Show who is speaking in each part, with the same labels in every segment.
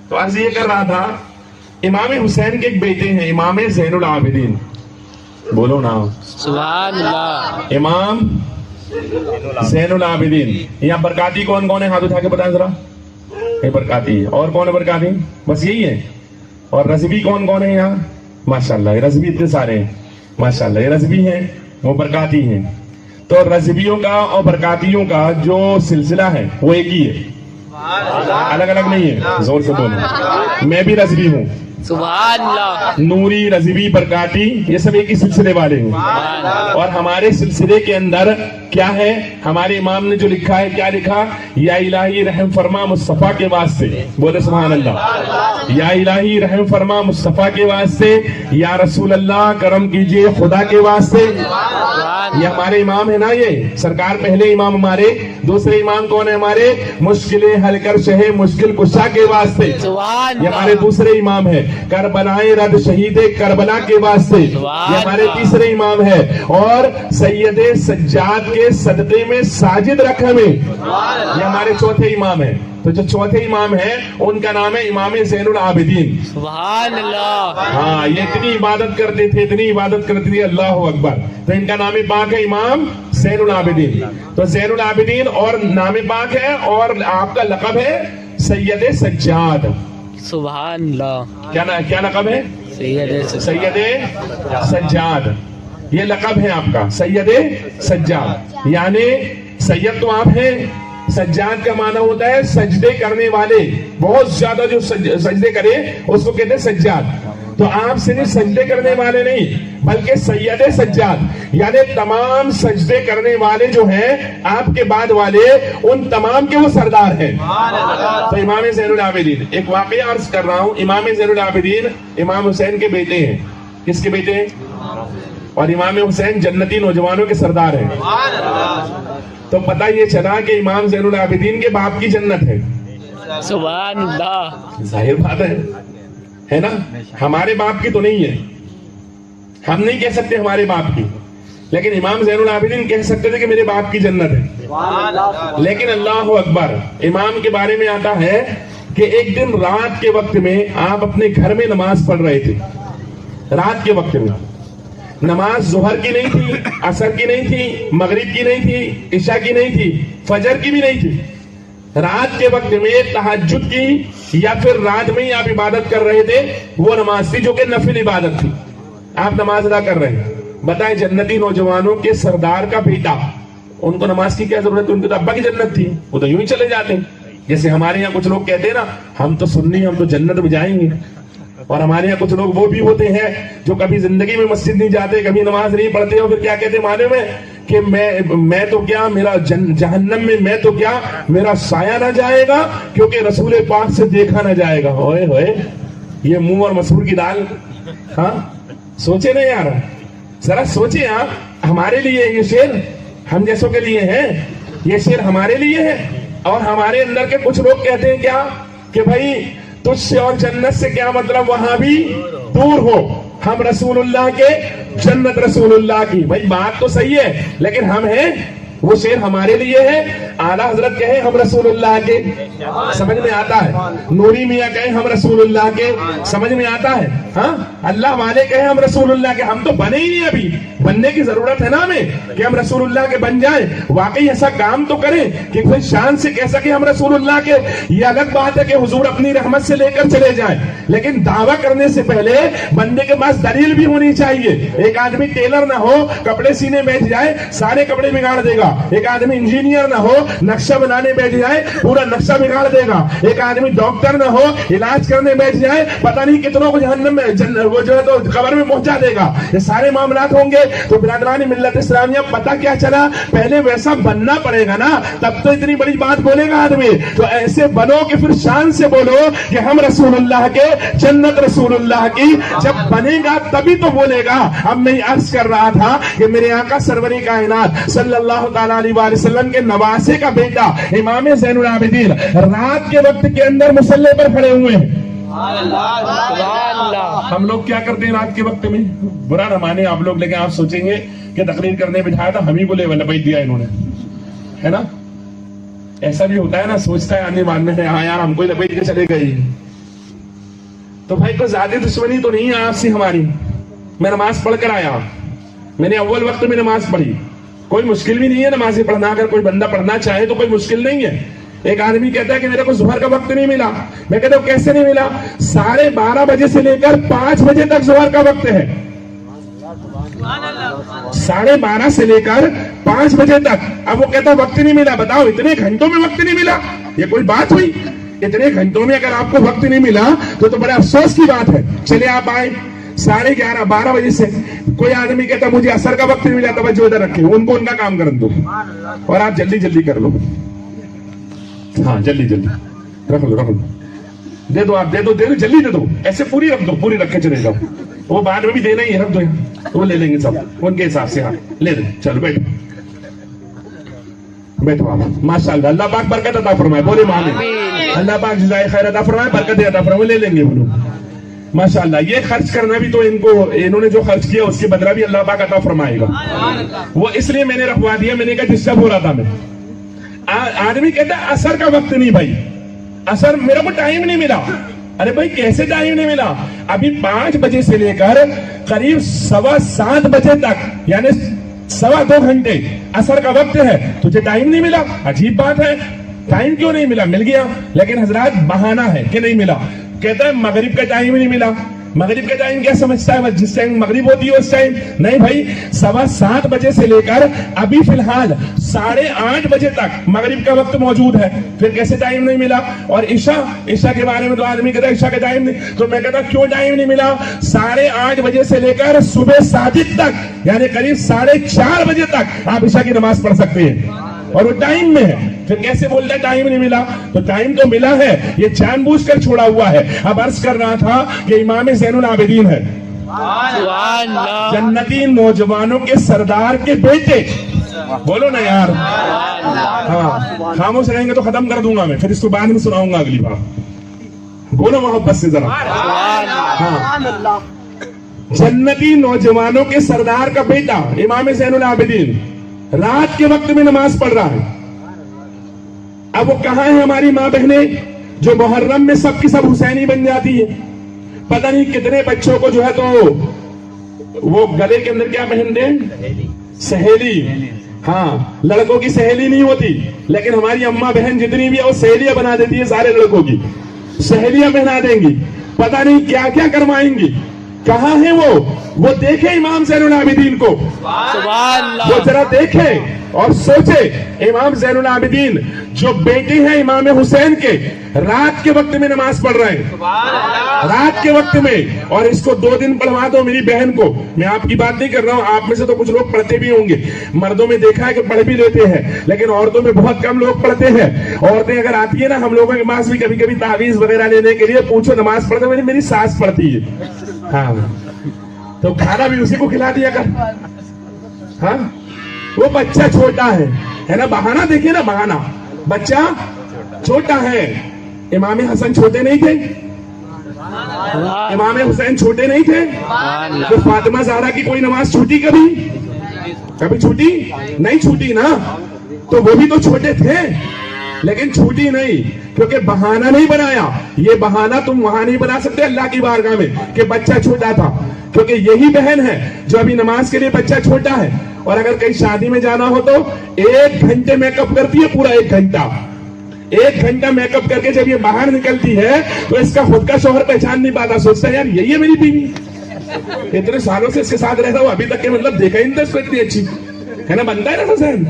Speaker 1: تو عرض یہ کر رہا تھا، امام حسین کے ایک بیٹے ہیں امام زین العابدین، بولو نا
Speaker 2: سبحان اللہ،
Speaker 1: امام زین العابدین۔ یہاں برکاتی کون کون ہے؟ ہاتھ اٹھا کے بتائیں ذرا۔ یہ برکاتی ہے، اور کون ہے برکاتی؟ بس یہی ہے۔ اور رضوی کون کون ہے یہاں؟ ماشاءاللہ یہ رضوی اتنے سارے ہیں، ماشاءاللہ یہ رضوی ہیں، وہ برکاتی ہیں۔ تو رضویوں کا اور برکاتیوں کا جو سلسلہ ہے وہ ایک ہی ہے، الگ الگ نہیں ہے۔ زور سے بولو، میں بھی رضوی ہوں،
Speaker 2: سبحان اللہ،
Speaker 1: نوری، رضوی، برکاتی، یہ سب ایک ہی سلسلے والے ہیں۔ اور ہمارے سلسلے کے اندر کیا ہے؟ ہمارے امام نے جو لکھا ہے، کیا لکھا؟ یا الہی رحم فرما مصطفیٰ کے واسطے، بولے سبحان اللہ۔ یا الہی رحم فرما مصطفیٰ کے واسطے، یا رسول اللہ کرم کیجئے خدا کے واسطے۔ یہ ہمارے امام ہے نا، یہ سرکار پہلے امام ہمارے۔ دوسرے امام کون ہے ہمارے؟ مشکلیں حل کر شہ مشکل کشا کے واسطے،
Speaker 2: سبحان
Speaker 1: یہ ہمارے دوسرے امام ہے۔ کربلائے رد شہید کربلا کے واسطے، یہ ہمارے تیسرے امام ہے۔ اور سید سجاد کے صدقے میں ساجد رکھ ہمیں، یہ ہمارے چوتھے امام ہیں۔ تو جو چوتھے امام ہیں ان کا نام ہے امام زین العابدین۔
Speaker 2: سبحان اللہ،
Speaker 1: ہاں، یہ اتنی عبادت کرتے تھے، اتنی عبادت کرتے تھے، اللہ اکبر۔ تو ان کا نام پاک ہے امام زین العابدین۔ تو زین العابدین اور نام پاک ہے، اور آپ کا لقب ہے سید سجاد۔
Speaker 2: سبحان اللہ،
Speaker 1: کیا لقب ہے؟ سید سجاد، یہ لقب ہے آپ کا، سید سجاد۔ یعنی سید تو آپ ہیں، سجاد کا معنی ہوتا ہے سجدے کرنے والے، بہت زیادہ جو سجدے کرے اس کو کہتے ہیں سجاد۔ تو آپ صرف سجدے کرنے والے نہیں بلکہ سید سجاد، یعنی تمام سجدے کرنے والے جو ہیں آپ کے بعد والے، ان تمام کے وہ سردار ہیں۔ تو امام زین العابدین، ایک واقعہ عرض کر رہا ہوں، امام زین العابدین امام حسین کے بیٹے ہیں۔ کس کے بیٹے ہیں؟ اور امام حسین جنتی نوجوانوں کے سردار ہیں۔ تو پتہ یہ چلا کہ امام زین العابدین کے باپ کی جنت ہے،
Speaker 2: سبحان اللہ،
Speaker 1: ظاہر بات ہے نا؟ ہمارے باپ کی تو نہیں ہے، ہم نہیں کہہ سکتے ہمارے باپ کی، لیکن امام زین العابدین کہہ سکتے تھے کہ میرے باپ کی جنت ہے۔ لیکن اللہ اکبر، امام کے بارے میں آتا ہے کہ ایک دن رات کے وقت میں آپ اپنے گھر میں نماز پڑھ رہے تھے۔ رات کے وقت میں نماز ظہر کی نہیں تھی، عصر کی نہیں تھی، مغرب کی نہیں تھی، عشاء کی نہیں تھی، فجر کی بھی نہیں تھی۔ رات کے وقت میں تہجد کی یا پھر رات میں ہی آپ عبادت کر رہے تھے، وہ نماز تھی جو کہ نفل عبادت تھی، آپ نماز ادا کر رہے ہیں۔ بتائیں، جنتی نوجوانوں کے سردار کا بیٹا، ان کو نماز کی کیا ضرورت ہے؟ ان کے تو ابا کی جنت تھی، وہ تو یوں ہی چلے جاتے ہیں۔ جیسے ہمارے یہاں کچھ لوگ کہتے ہیں نا، ہم تو سنی، ہم تو جنت میں جائیں گے۔ اور ہمارے یہاں کچھ لوگ وہ بھی ہوتے ہیں جو کبھی زندگی میں مسجد نہیں جاتے، کبھی نماز نہیں پڑھتے، اور پھر کیا کہتے ہیں معلوم ہے کہ میں تو کیا، میرا جہنم میں میں تو کیا، میرا سایہ نہ جائے گا کیونکہ رسول پاک سے دیکھا نہ جائے گا۔ ہوئے ہوئے، یہ منہ اور مسور کی دال۔ ہاں سوچے نا یار، ذرا سوچے آپ، ہمارے لیے یہ شعر ہم جیسوں کے لیے ہے، یہ شعر ہمارے لیے ہے۔ اور ہمارے اندر کے کچھ لوگ کہتے ہیں کیا کہ بھائی تجھ سے اور جنت سے کیا مطلب، وہاں بھی دور ہو، ہم رسول اللہ کے، جنت رسول اللہ کی۔ بھائی بات تو صحیح ہے، لیکن ہم ہیں، وہ شعر ہمارے لیے ہے۔ اعلیٰ حضرت کہیں ہم رسول اللہ کے، سمجھ میں آتا ہے۔ نوری میاں کہیں ہم رسول اللہ کے، سمجھ میں آتا ہے۔ ہاں، اللہ والے کہیں ہم رسول اللہ کے، ہم تو بنے ہی نہیں، ابھی بننے کی ضرورت ہے نا ہمیں کہ ہم رسول اللہ کے بن جائیں، واقعی ایسا کام تو کریں کہ کوئی شان سے کہہ سکے ہم رسول اللہ کے۔ یہ الگ بات ہے کہ حضور اپنی رحمت سے لے کر چلے جائیں، لیکن دعویٰ کرنے سے پہلے بندے کے پاس دلیل بھی ہونی چاہیے۔ ایک آدمی ٹیلر نہ ہو، کپڑے سینے بیٹھ جائے، سارے کپڑے بگاڑ دے گا۔ ایک آدمی انجینئر نہ ہو، نقشہ بنانے بیٹھ جائے، پورا نقشہ بگاڑ دے گا۔ ایک آدمی ڈاکٹر نہ ہو، علاج کرنے بیٹھ جائے، پتہ نہیں کتنوں کو جہنم میں وہ جو ہے تو قبر میں پہنچا دے گا۔ یہ سارے معاملات ہوں گے۔ تو برادران ملت اسلامیہ، پتہ کیا چلا، پہلے ویسا بننا پڑے گا نا، تب تو اتنی بڑی بات بولے گا آدمی۔ تو ایسے بنو کہ پھر شان سے بولو کہ ہم رسول اللہ کے، جنت رسول اللہ کی۔ جب بنے گا تبھی تو بولے گا۔ اب میں عرض کر رہا تھا کہ میرے آقا سرور کائنات صلی اللہ تعالیٰ علیہ وسلم کے نواسے کا بیٹا امام زین العابدین رات کے وقت کے اندر مصلی پر کھڑے ہوئے ہیں۔ ہم لوگ کیا کرتے ہیں رات کے وقت میں؟ برا نہ مانے آپ لوگ، لیکن آپ سوچیں گے کہ تقریر کرنے بٹھایا تھا، ہم ہی کو لپیٹ دیا انہوں نے، ہے نا؟ ایسا بھی ہوتا ہے نا، سوچتا ہے آنے والے ہیں ہاں یار ہم کو لپیٹ کے چلے گئے، तो भाई कोई ज्यादा दुश्मनी तो नहीं है आपसे हमारी। मैं नमाज पढ़ कर आया, मैंने अव्वल वक्त में नमाज पढ़ी, कोई मुश्किल भी नहीं है नमाज पढ़ना। अगर कोई बंदा पढ़ना चाहे तो कोई मुश्किल नहीं है। एक आदमी कहता है कि मेरे को जोहर का वक्त नहीं मिला, मैं कहता हूं कैसे नहीं मिला? 12:30 बजे से लेकर 5 बजे तक जोहर का वक्त है। 12:30 से लेकर 5 बजे तक। अब वो कहता वक्त नहीं मिला। बताओ, इतने घंटों में वक्त नहीं मिला, ये कोई बात हुई? इतने घंटों में अगर आपको वक्त नहीं मिला तो बड़े अफसोस की बात है। चले आप आए 11:30 12 बजे से, कोई आदमी कहता मुझे असर का वक्त नहीं मिला, तवज्जो इधर रखे, उनको उनका काम कर दो और आप जल्दी जल्दी कर लो। हाँ जल्दी जल्दी रख लो, दे दो, आप दे दो जल्दी दे दो, ऐसे पूरी रख दो, पूरी रख के चले जाओ। वो बाद में भी देना ही है, रख दो यहाँ, वो ले लेंगे सब उनके हिसाब से। हाँ ले दो, चलो बैठो बैठो आप। माशाअल्लाह, अल्लाह पाक बरकत अता फरमाए, बोले माने अल्लाह पाक जज़ाए खैर अता फरमाए, बरकत अता फरमाए। ले लेंगे वो लोग माशाअल्लाह। ये खर्च करना भी तो इन्होंने जो खर्च किया उसके बदला भी अल्लाह पाक अता फरमाएगा। वो इसलिए मैंने रखवा दिया, मैंने कहा डिस्टर्ब हो रहा था मैं। आदमी कहता है असर का वक्त नहीं भाई, असर मेरे को टाइम नहीं मिला। अरे भाई कैसे टाइम नहीं मिला? अभी 5 बजे से लेकर करीब 7:15 बजे तक, यानी 2.25 घंटे असर का वक्त है, तुझे टाइम नहीं मिला? अजीब बात है, टाइम क्यों नहीं मिला? मिल गया, लेकिन हजरात बहाना है कि नहीं मिला। कहता है मगरिब का टाइम नहीं मिला। मगरिब का टाइम क्या समझता है? जिस टाइम मगरिब होती है उस टाइम नहीं भाई, 7:15 बजे से लेकर अभी फिलहाल 8:30 बजे तक मगरिब का वक्त मौजूद है, फिर कैसे टाइम नहीं मिला? और ईशा के बारे में तो आदमी कहता है ईशा का टाइम नहीं, तो मैं कहता क्यों टाइम नहीं मिला? 8:30 बजे से लेकर सुबह साजिद तक, यानी करीब 4:30 बजे तक आप ईशा की नमाज पढ़ सकते हैं, और वो टाइम में है। फिर कैसे बोलता है टाइम नहीं मिला? तो टाइम तो मिला है, ये जानबूझकर छोड़ा हुआ है। अब अर्ज कर रहा था कि इमाम ज़ैनुल आबिदीन है, जन्नती नौजवानों के सरदार के बेटे। बोलो ना यार। हाँ खामोश रहेंगे तो खत्म कर दूंगा मैं, फिर इसको बाद में सुनाऊंगा अगली बार। बोलो मोहब्बत से जरा। हाँ जन्नती नौजवानों के सरदार का बेटा इमाम ज़ैनुल आबिदीन रात के वक्त में नमाज पढ़ रहा है। अब वो कहां है हमारी माँ बहनें जो मुहर्रम में सब की सब हुसैनी बन जाती है? पता नहीं कितने बच्चों को जो है तो वो गले के अंदर क्या पहनते हैं? सहेली। हाँ लड़कों की सहेली नहीं होती, लेकिन हमारी अम्मा बहन जितनी भी है वो सहेलियां बना देती है, सारे लड़कों की सहेलियां पहना देंगी, पता नहीं क्या क्या करवाएंगी। कहाँ है वो देखे इमाम ज़ैनुल आबिदीन को, वो जरा देखे और सोचे इमाम ज़ैनुल आबिदीन जो बेटे हैं इमाम हुसैन के, रात के वक्त में नमाज पढ़ रहे हैं, रात के वक्त में। और इसको 2 दिन पढ़वा दो मेरी बहन को। मैं आपकी बात नहीं कर रहा हूँ, आप में से तो कुछ लोग पढ़ते भी होंगे, मर्दों में देखा है कि पढ़ भी लेते हैं, लेकिन औरतों में बहुत कम लोग पढ़ते हैं। औरतें अगर आती है ना हम लोगों के पास भी कभी कभी तावीज वगैरह लेने के लिए, पूछो नमाज पढ़ते? मेरी सास पढ़ती है। हाँ तो खाना भी उसी को खिला दिया कर। हाँ वो बच्चा छोटा है ना, बहाना देखिए ना, बहाना। बच्चा छोटा है, इमाम हसन छोटे नहीं थे, इमाम हुसैन छोटे नहीं थे, तो फातिमा ज़हरा की कोई नमाज छूटी कभी छूटी नहीं छूटी ना, तो वो भी तो छोटे थे, लेकिन छूटी नहीं, क्योंकि बहाना नहीं बनाया। ये बहाना तुम वहां नहीं बना सकते अल्लाह की बारगाह में कि बच्चा छोटा था, क्योंकि यही बहन है जो अभी नमाज के लिए बच्चा छोटा है। और अगर कहीं शादी में जाना हो तो 1 घंटे मेकअप करती है, पूरा 1 घंटा, 1 घंटा मेकअप करके जब ये बाहर निकलती है तो इसका खुद का शौहर पहचान नहीं पाता, सोचता है यार यही है मेरी बीवी, इतने सालों से इसके साथ रहता हूँ, अभी तक के मतलब देखा ही नहीं था इसको, इतनी अच्छी है ना, बनता है ना हुसैन,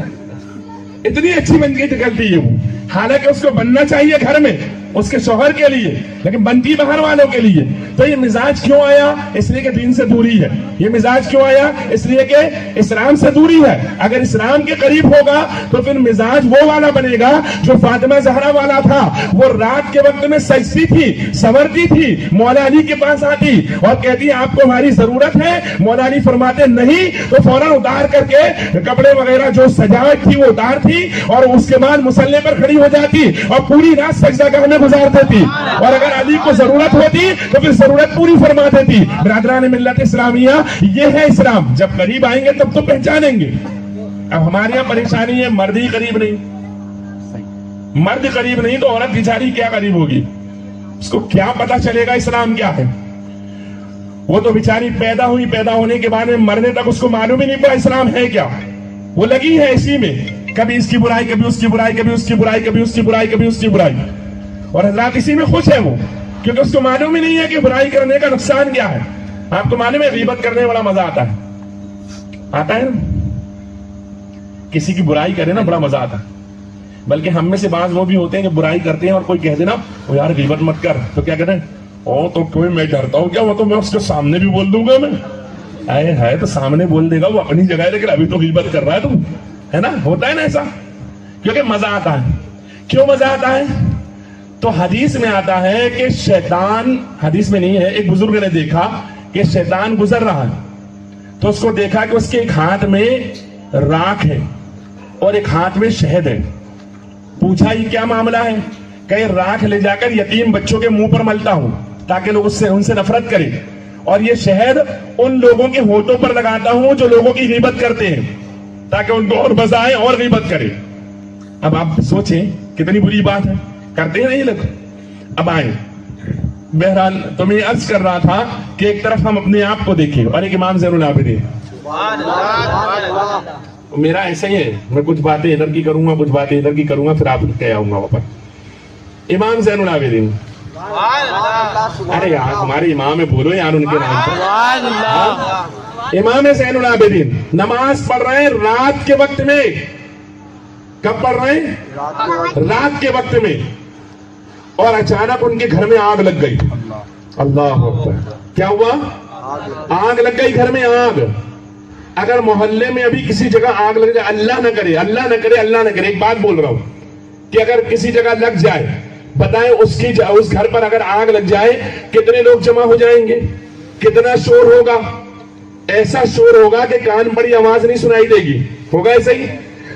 Speaker 1: इतनी अच्छी बन के निकलती है वो। हालांकि उसको बनना चाहिए घर में उसके शौहर के लिए, लेकिन बनती बाहर वालों के लिए। तो ये मिजाज क्यों आया? इसलिए कि दीन से दूरी है। ये मिजाज क्यों आया? इसलिए कि इस्लाम से दूरी है। अगर इस्लाम के करीब होगा तो फिर मिजाज वो वाला बनेगा जो फातिमा ज़हरा वाला था। वो रात के वक्त में सजती थी, संवरती थी, मौला अली के पास आती और कहती आपको हमारी जरूरत है। मौला अली फरमाते नहीं, तो फौरन उतार करके कपड़े वगैरह जो सजावट थी वो उतार थी और उसके बाद मुसल्ले पर खड़ी हो जाती और पूरी रात सजदागाह में गुजार देती। और अगर अली को जरूरत होती तो फिर जरूरत पूरी फरमा देती। बिरादरान मिल्लत इस्लामिया, ये है इस्लाम। जब करीब आएंगे तब तो पहचानेंगे। अब हमारे यहाँ परेशानी है, मर्द ही करीब नहीं, मर्द करीब नहीं तो औरत बेचारी क्या करीब होगी? उसको क्या पता चलेगा इस्लाम क्या है? वो तो बेचारी पैदा हुई, पैदा होने के बाद में मरने तक उसको मालूम ही नहीं पड़ा इस्लाम है क्या। वो लगी है इसी में, कभी इसकी बुराई, कभी उसकी बुराई, कभी उसकी बुराई, कभी उसकी बुराई, कभी उसकी बुराई, और हजरत इसी में खुश है वो, क्योंकि उसको मालूम ही नहीं है कि बुराई करने का नुकसान क्या है। आपको मालूम है गीबत करने में बड़ा मजा आता है, आता है ना? किसी की बुराई करे ना बड़ा मजा आता है। बल्कि हम में से बाज वो भी होते हैं कि बुराई करते हैं और कोई कह देना ओ यार गीबत मत कर, तो क्या कहते हैं, ओ तो कोई मैं डरता हूँ क्या, वो तो मैं उसके सामने भी बोल दूंगा मैं। आए है तो सामने बोल देगा, वो अपनी जगह है, लेकिन अभी तो गीबत कर रहा है तुम, है ना? होता है ना ऐसा, क्योंकि मजा आता है। क्यों मजा आता है? तो हदीस में आता है कि शैतान, हदीस में नहीं है, एक बुजुर्ग ने देखा कि शैतान गुजर रहा है, तो उसको देखा कि उसके एक हाथ में राख है और एक हाथ में शहद है। पूछा ये क्या मामला है? कहीं राख ले जाकर यतीम बच्चों के मुंह पर मलता हूं ताकि लोग उससे उनसे नफरत करें, और ये शहद उन लोगों के होठों पर लगाता हूं जो लोगों की गीबत करते हैं, ताकि उनको और मजा आए और गीबत करें। अब आप सोचें कितनी बुरी बात है, करते हैं नहीं लोग। अब आए, बहरहाल तो मैं अर्ज कर रहा था कि एक तरफ हम अपने आप को देखें और एक इमाम ज़ैनुल आबिदीन। मेरा ऐसा ही है, मैं कुछ बातें इधर की करूंगा, कुछ बातें इधर की करूंगा, फिर आप कह आऊंगा वापस। इमाम ज़ैनुल आबिदीन, अरे यार हमारे इमाम है, बोलो यार उनके नाम पर।
Speaker 2: सुभान अल्लाह।
Speaker 1: इमाम ज़ैनुल आबिदीन नमाज पढ़ रहे हैं रात के वक्त में। कब पढ़ रहे हैं? रात के वक्त में, और अचानक उनके घर में आग लग गई। अल्लाह अकबर। क्या हुआ? आग लग गई घर में, आग। अगर मोहल्ले में अभी किसी जगह आग लग जाए, अल्लाह न करे, अल्लाह न करे, अल्लाह न करे, एक बात बोल रहा हूं कि अगर किसी जगह लग जाए, बताएं उस घर पर अगर आग लग जाए कितने लोग जमा हो जाएंगे, कितना शोर होगा। ऐसा शोर होगा कि कान बड़ी आवाज नहीं सुनाई देगी, होगा ऐसा ही।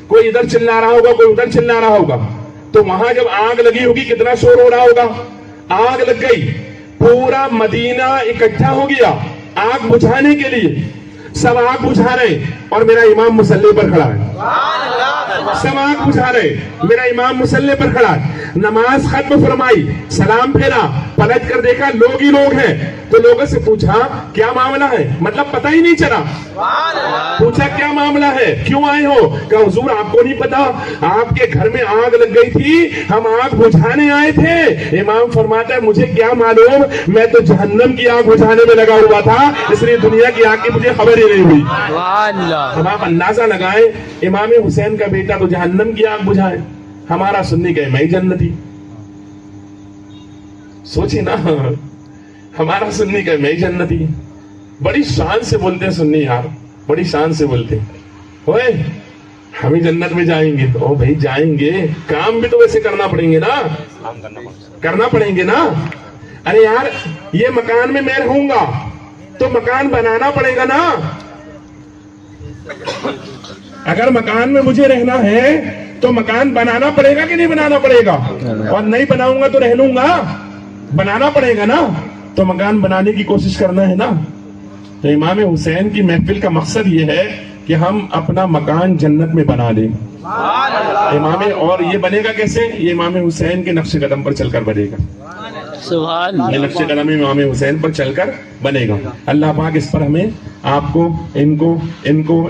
Speaker 1: कोई इधर चिल्ला रहा होगा, कोई उधर चिल्ला रहा होगा। तो वहां जब आग लगी होगी कितना शोर हो रहा होगा। आग लग गई, पूरा मदीना इकट्ठा हो गया आग बुझाने के लिए। सब आग बुझा रहे और मेरा इमाम मुसल्ले पर खड़ा है। सब आग बुझा रहे, मेरा इमाम मुसल्ले पर खड़ा है। नमाज खत्म फरमाई, सलाम फेरा, पलट कर देखा लोग ही लोग हैं। तो लोगों से पूछा क्या मामला है, मतलब पता ही नहीं चला। पूछा क्या मामला है, क्यों आए हो? कहा हुजूर आपको नहीं पता, आपके घर में आग लग गई थी, हम आग बुझाने आए थे। इमाम फरमाता है मुझे क्या मालूम, मैं तो जहन्नम की आग बुझाने में लगा हुआ था, इसलिए दुनिया की आग की मुझे खबर ही नहीं हुई।
Speaker 2: सुभान अल्लाह।
Speaker 1: अब आप अंदाजा लगाएं, इमाम हुसैन का बेटा तो जहन्नम की आग बुझाए, हमारा सुन्नी कहे मैं जन्नती। सोचिए ना, हमारा सुन्नी कहे मैं जन्नती। बड़ी शान से बोलते हैं सुन्नी यार, बड़ी शान से बोलते हैं, ओए हम ही जन्नत में जाएंगे। तो ओ भाई जाएंगे, काम भी तो वैसे करना पड़ेंगे ना, करना पड़ेंगे ना। अरे यार ये मकान में मैं रहूंगा तो मकान बनाना पड़ेगा ना। अगर मकान में मुझे रहना है तो मकान बनाना पड़ेगा कि नहीं बनाना पड़ेगा? और नहीं बनाऊंगा तो रह लूंगा, बनाना पड़ेगा ना। तो मकान बनाने की कोशिश करना है ना। तो इमाम हुसैन की महफिल का मकसद ये है कि हम अपना मकान जन्नत में बना लें। इमाम, और ये बनेगा कैसे? ये इमाम हुसैन के नक्शे कदम पर चलकर बनेगा।
Speaker 2: सुभान
Speaker 1: ये
Speaker 2: अल्लाह।
Speaker 1: नक्शे कदम इमाम हुसैन पर चलकर बनेगा। अल्लाह पाक इस पर हमें, आपको, इनको